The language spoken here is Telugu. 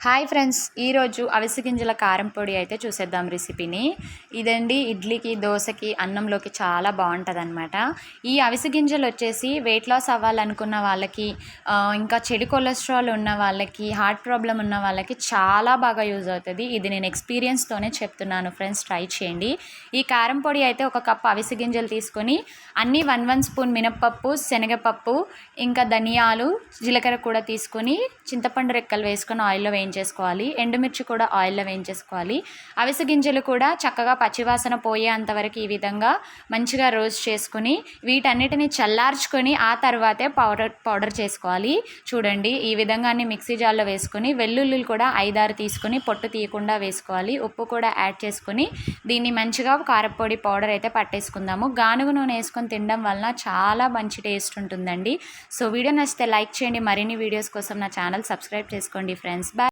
హాయ్ ఫ్రెండ్స్, ఈరోజు అవిసె గింజల కారం పొడి అయితే చూసేద్దాం రెసిపీని. ఇదండి ఇడ్లీకి, దోశకి, అన్నంలోకి చాలా బాగుంటుందన్నమాట. ఈ అవిసె గింజలు వచ్చేసి వెయిట్ లాస్ అవ్వాలనుకున్న వాళ్ళకి, ఇంకా చెడు కొలెస్ట్రాల్ ఉన్న వాళ్ళకి, హార్ట్ ప్రాబ్లం ఉన్న వాళ్ళకి చాలా బాగా యూజ్ అవుతుంది. ఇది నేను ఎక్స్పీరియన్స్తోనే చెప్తున్నాను ఫ్రెండ్స్, ట్రై చేయండి. ఈ కారం పొడి అయితే ఒక కప్పు అవిసె గింజలు తీసుకొని అన్నీ 1 స్పూన్ మినప్పప్పు, శనగపప్పు, ఇంకా ధనియాలు, జీలకర్ర కూడా తీసుకొని చింతపండు రెక్కలు వేసుకొని ఆయిల్లో వేయించేసుకోవాలి. ఎండుమిర్చి కూడా ఆయిల్లో వేయించేసుకోవాలి. అవిసె గింజలు కూడా చక్కగా పచ్చివాసన పోయేంతవరకు ఈ విధంగా మంచిగా రోస్ట్ చేసుకుని వీటన్నిటిని చల్లార్చుకొని ఆ తర్వాతే పౌడర్ చేసుకోవాలి. చూడండి, ఈ విధంగా అన్ని మిక్సీ జార్లో వేసుకొని వెల్లుల్లిలు కూడా 5-6 తీసుకొని పొట్టు తీయకుండా వేసుకోవాలి. ఉప్పు కూడా యాడ్ చేసుకొని దీన్ని మంచిగా కారపొడి పౌడర్ అయితే పట్టేసుకుందాము. గానుగ నూనె వేసుకొని తినడం వలన చాలా మంచి టేస్ట్ ఉంటుందండి. సో వీడియో నచ్చితే లైక్ చేయండి. మరిన్ని వీడియోస్ కోసం నా ఛానల్ సబ్స్క్రైబ్ చేసుకోండి ఫ్రెండ్స్. బాయ్.